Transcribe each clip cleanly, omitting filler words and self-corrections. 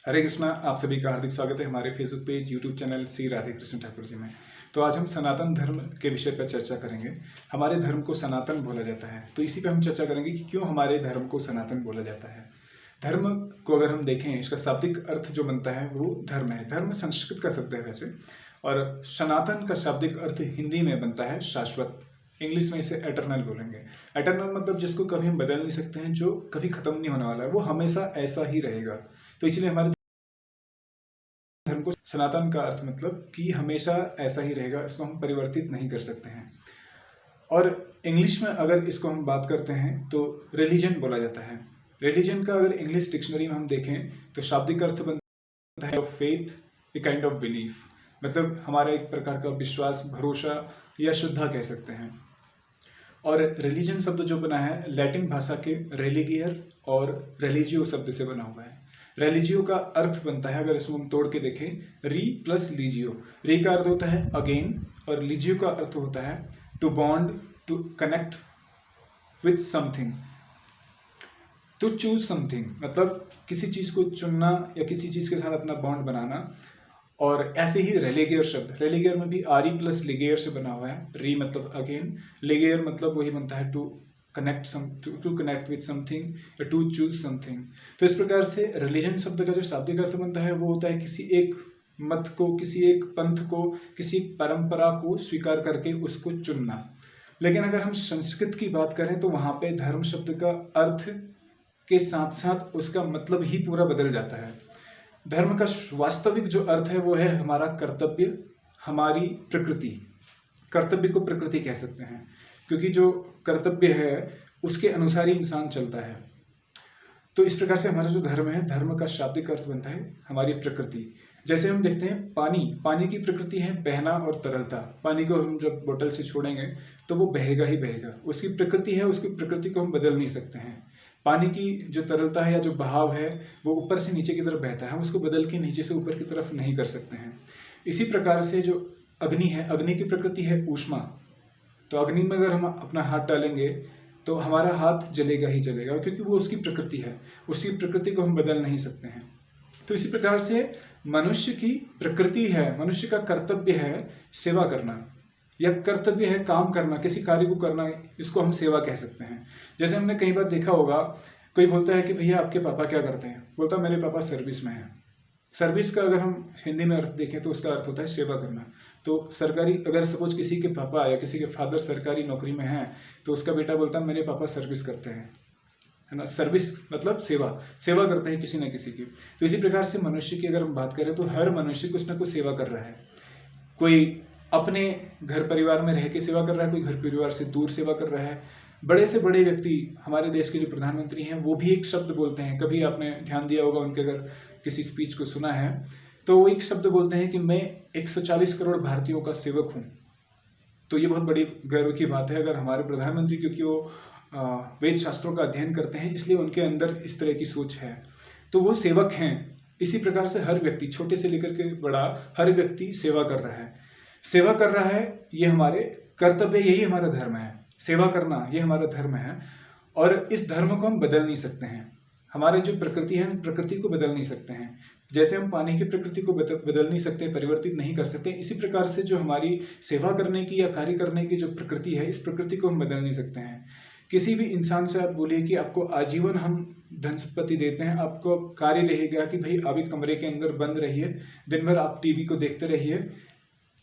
हरे कृष्णा। आप सभी का हार्दिक स्वागत है हमारे Facebook page, YouTube channel Shri Radhe Krishna Thakur ji में। तो आज हम सनातन धर्म के विषय पर चर्चा करेंगे। हमारे धर्म को सनातन बोला जाता है, तो इसी पे हम चर्चा करेंगे कि क्यों हमारे धर्म को सनातन बोला जाता है। धर्म को अगर हम देखें, इसका शाब्दिक अर्थ जो बनता है वो धर्म है। धर्म संस्कृत का शब्द है वैसे, और सनातन का शाब्दिक अर्थ हिंदी में बनता है शाश्वत। इंग्लिश में इसे एटर्नल बोलेंगे। एटर्नल मतलब जिसको कभी हम बदल नहीं सकते हैं, जो कभी खत्म नहीं होने वाला है, वो हमेशा ऐसा ही रहेगा। तो इसलिए हमारे धर्म को सनातन का अर्थ मतलब कि हमेशा ऐसा ही रहेगा, इसको हम परिवर्तित नहीं कर सकते हैं। और इंग्लिश में अगर इसको हम बात करते हैं तो रिलीजन बोला जाता है। रिलीजन का अगर इंग्लिश डिक्शनरी में हम देखें तो शाब्दिक अर्थ बनता है of faith, a kind of belief, मतलब हमारा एक प्रकार का विश्वास, भरोसा या श्रद्धा कह सकते हैं। और रिलीजन शब्द जो बना है लैटिन भाषा के रेलिगियर और रेलिजियो शब्द से बना हुआ है। रेलिजियो का अर्थ बनता है, अगर इसको हम तोड़ के देखें, री प्लस लीजियो। री का अर्थ होता है अगेन, और लीजियो का अर्थ होता है to bond, to connect with something, to choose something, मतलब किसी चीज को चुनना या किसी चीज के साथ अपना बॉन्ड बनाना। और ऐसे ही रेलिगियर शब्द, रेलिगियर में भी आरी प्लस लिगेयर से बना हुआ है। री मतलब अगेन, लिगेयर मतलब वही बनता है टू कनेक्ट विथ समथिंग या टू चूज समथिंग। तो इस प्रकार से रिलीजन शब्द का जो शाब्दिक अर्थ बनता है वो होता है किसी एक मत को, किसी एक पंथ को, किसी परंपरा को स्वीकार करके उसको चुनना। लेकिन अगर हम संस्कृत की बात करें तो वहां पे धर्म शब्द का अर्थ के साथ साथ उसका मतलब ही पूरा बदल जाता है। धर्म का वास्तविक जो अर्थ है वो है हमारा कर्तव्य, हमारी प्रकृति। कर्तव्य को प्रकृति कह सकते हैं, क्योंकि जो कर्तव्य है उसके अनुसार ही इंसान चलता है। तो इस प्रकार से हमारा जो धर्म है, धर्म का शाब्दिक अर्थ बनता है हमारी प्रकृति। जैसे हम देखते हैं पानी की प्रकृति है बहना और तरलता। पानी को हम जब बोतल से छोड़ेंगे तो वो बहेगा ही बहेगा, उसकी प्रकृति है, उसकी प्रकृति को हम बदल नहीं सकते हैं। पानी की जो तरलता है या जो बहाव है वो ऊपर से नीचे की तरफ बहता है, हम उसको बदल के नीचे से ऊपर की तरफ नहीं कर सकते हैं। इसी प्रकार से जो अग्नि है, अग्नि की प्रकृति है ऊष्मा। तो अग्नि में अगर हम अपना हाथ डालेंगे तो हमारा हाथ जलेगा ही जलेगा, क्योंकि वो उसकी प्रकृति है, उसकी प्रकृति को हम बदल नहीं सकते हैं। तो इसी प्रकार से मनुष्य की प्रकृति है, मनुष्य का कर्तव्य है सेवा करना, या कर्तव्य है काम करना, किसी कार्य को करना, इसको हम सेवा कह सकते हैं। जैसे हमने कई बार देखा होगा, कोई बोलता है कि भैया आपके पापा क्या करते हैं, बोलता मेरे पापा सर्विस में हैं। सर्विस का अगर हम हिंदी में अर्थ देखें तो उसका अर्थ होता है सेवा करना। तो सरकारी, अगर सपोज किसी के पापा या किसी के फादर सरकारी नौकरी में हैं तो उसका बेटा बोलता है मेरे पापा सर्विस करते हैं, है ना। सर्विस मतलब सेवा, सेवा करते हैं किसी न किसी की। तो इसी प्रकार से मनुष्य की अगर हम बात करें तो हर मनुष्य कुछ न कुछ सेवा कर रहा है। कोई अपने घर परिवार में रह के सेवा कर रहा है, कोई घर परिवार से दूर सेवा कर रहा है। बड़े से बड़े व्यक्ति, हमारे देश के जो प्रधानमंत्री हैं, वो भी एक शब्द बोलते हैं। कभी आपने ध्यान दिया होगा, उनके अगर किसी स्पीच को सुना है तो वो एक शब्द बोलते हैं कि मैं 140 करोड़ भारतीयों का सेवक हूँ। तो ये बहुत बड़ी गर्व की बात है। अगर हमारे प्रधानमंत्री, क्योंकि वो वेद शास्त्रों का अध्ययन करते हैं, इसलिए उनके अंदर इस तरह की सोच है, तो वो सेवक हैं। इसी प्रकार से हर व्यक्ति, छोटे से लेकर के बड़ा, हर व्यक्ति सेवा कर रहा है। सेवा कर रहा है, ये हमारे कर्तव्य, यही हमारा धर्म है। सेवा करना ये हमारा धर्म है, और इस धर्म को हम बदल नहीं सकते हैं। हमारी जो प्रकृति है, हम प्रकृति को बदल नहीं सकते हैं। जैसे हम पानी की प्रकृति को बदल नहीं सकते, परिवर्तित नहीं कर सकते, इसी प्रकार से जो हमारी सेवा करने की या कार्य करने की जो प्रकृति है, इस प्रकृति को हम बदल नहीं सकते हैं। किसी भी इंसान से आप बोलिए कि आपको आजीवन हम धन संपत्ति देते हैं, आपको कार्य रहेगा कि भाई आप एक कमरे के अंदर बंद रहिए, दिन भर आप टीवी को देखते रहिए,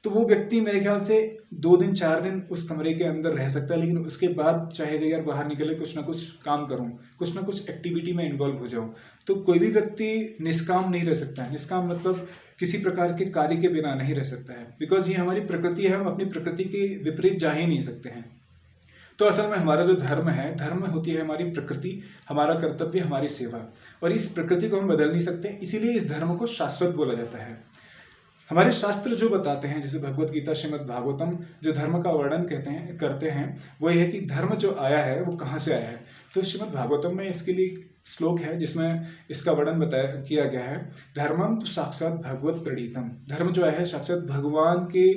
तो वो व्यक्ति मेरे ख्याल से 2 दिन 4 दिन उस कमरे के अंदर रह सकता है। लेकिन उसके बाद चाहेगा यार बाहर निकले, कुछ ना कुछ काम करूं, कुछ ना कुछ एक्टिविटी में इन्वॉल्व हो जाऊं। तो कोई भी व्यक्ति निष्काम नहीं रह सकता है। निष्काम मतलब किसी प्रकार के कार्य के बिना नहीं रह सकता है, बिकॉज ये हमारी प्रकृति है, हम अपनी प्रकृति के विपरीत जा ही नहीं सकते हैं। तो असल में हमारा जो धर्म है, धर्म होती है हमारी प्रकृति, हमारा कर्तव्य, हमारी सेवा, और इस प्रकृति को हम बदल नहीं सकते। इसीलिए इस धर्म को शाश्वत बोला जाता है। हमारे शास्त्र जो बताते हैं, जैसे भगवत गीता, श्रीमद् भागवतम, जो धर्म का वर्णन करते हैं वो ये है कि धर्म जो आया है वो कहाँ से आया है। तो श्रीमद् भागवतम में इसके लिए श्लोक है जिसमें इसका वर्णन किया गया है। धर्मम तो साक्षात भगवत प्रणीतम, धर्म जो आया है साक्षात भगवान के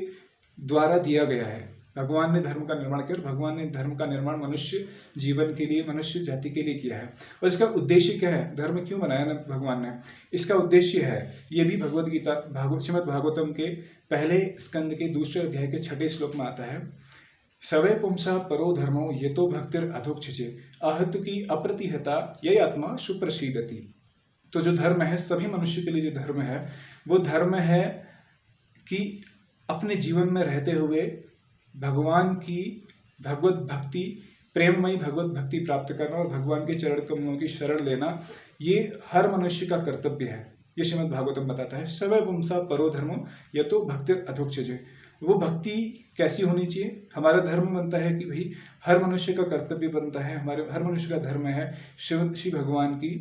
द्वारा दिया गया है, भगवान ने धर्म का निर्माण किया और भगवान ने धर्म का निर्माण मनुष्य जीवन के लिए, मनुष्य जाति के लिए किया है। और इसका उद्देश्य क्या है, धर्म क्यों बनाया ना भगवान ने? इसका उद्देश्य है, ये भी भगवद गीता श्रीमद् भागवतम के पहले स्कंद के दूसरे अध्याय के 6वें श्लोक में आता है। सवै पुंसा परो धर्मो यतो भक्तिर अधोक्षजे आहतु की अप्रतिहता ये आत्मा सुप्रसीदति। तो जो धर्म है, सभी मनुष्य के लिए जो धर्म है, वो धर्म है कि अपने जीवन में रहते हुए भगवान की भगवत भक्ति, प्रेममयी भगवत भक्ति प्राप्त करना और भगवान के चरण कमलों की शरण लेना, ये हर मनुष्य का कर्तव्य है। ये श्रीमद् भागवतम बताता है। सवै पुंसा परो धर्मो यतो भक्तिर अधोक्षजे। वो भक्ति कैसी होनी चाहिए? हमारा धर्म बनता है कि भाई हर मनुष्य का कर्तव्य बनता है, हमारे हर मनुष्य का धर्म है श्री भगवान की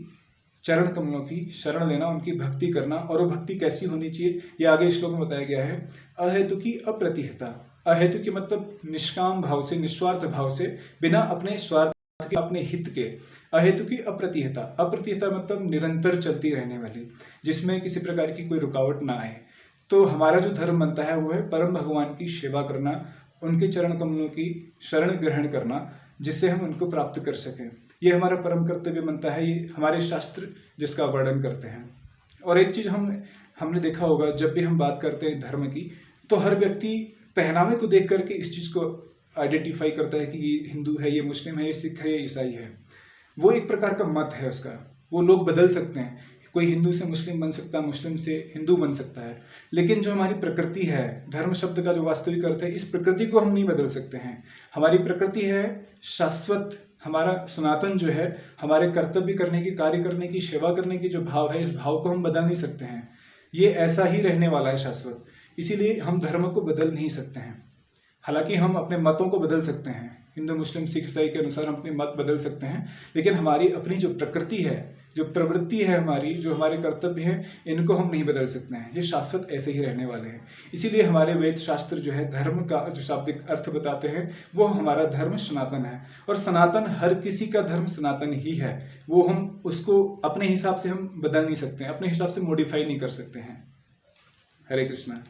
चरण कमलों की शरण लेना, उनकी भक्ति करना। और वो भक्ति कैसी होनी चाहिए, ये आगे श्लोक में बताया गया है। अहेतु की अप्रतिहता। अहेतु की मतलब निष्काम भाव से, निस्वार्थ भाव से, बिना अपने स्वार्थ के, अपने हित के। अहेतु की अप्रतिहता। अप्रतिहता मतलब निरंतर चलती रहने वाली, जिसमें किसी प्रकार की कोई रुकावट ना आए। तो हमारा जो धर्म बनता है वो है परम भगवान की सेवा करना, उनके चरण कमलों की शरण ग्रहण करना, जिससे हम उनको प्राप्त कर सकें। ये हमारा परम कर्तव्य बनता है। ये हमारे शास्त्र जिसका वर्णन करते हैं। और एक चीज हमने देखा होगा, जब भी हम बात करते हैं धर्म की, तो हर व्यक्ति पहनावे को देख करके इस चीज को आइडेंटिफाई करता है कि ये हिंदू है, ये मुस्लिम है, ये सिख है, ये ईसाई है। वो एक प्रकार का मत है उसका। वो लोग बदल सकते हैं, कोई हिंदू से मुस्लिम बन सकता है, मुस्लिम से हिंदू बन सकता है, लेकिन जो हमारी प्रकृति है, धर्म शब्द का जो वास्तविक अर्थ है, इस प्रकृति को हम नहीं बदल सकते हैं। हमारी प्रकृति है शाश्वत। हमारा सनातन जो है, हमारे कर्तव्य करने की, कार्य करने की, सेवा करने की जो भाव है, इस भाव को हम बदल नहीं सकते हैं। ये ऐसा ही रहने वाला है, शाश्वत। इसीलिए हम धर्म को बदल नहीं सकते हैं। हालांकि हम अपने मतों को बदल सकते हैं, हिंदू मुस्लिम सिख ईसाई के अनुसार हम अपने मत बदल सकते हैं, लेकिन हमारी अपनी जो प्रकृति है, जो प्रवृत्ति है हमारी, जो हमारे कर्तव्य है, इनको हम नहीं बदल सकते हैं। ये शाश्वत ऐसे ही रहने वाले हैं। इसीलिए हमारे वेद शास्त्र जो है, धर्म का जो शाब्दिक अर्थ बताते हैं, वो हमारा धर्म सनातन है। और सनातन, हर किसी का धर्म सनातन ही है। वो हम उसको अपने हिसाब से हम बदल नहीं सकते हैं, अपने हिसाब से मॉडिफाई नहीं कर सकते हैं। हरे कृष्णा।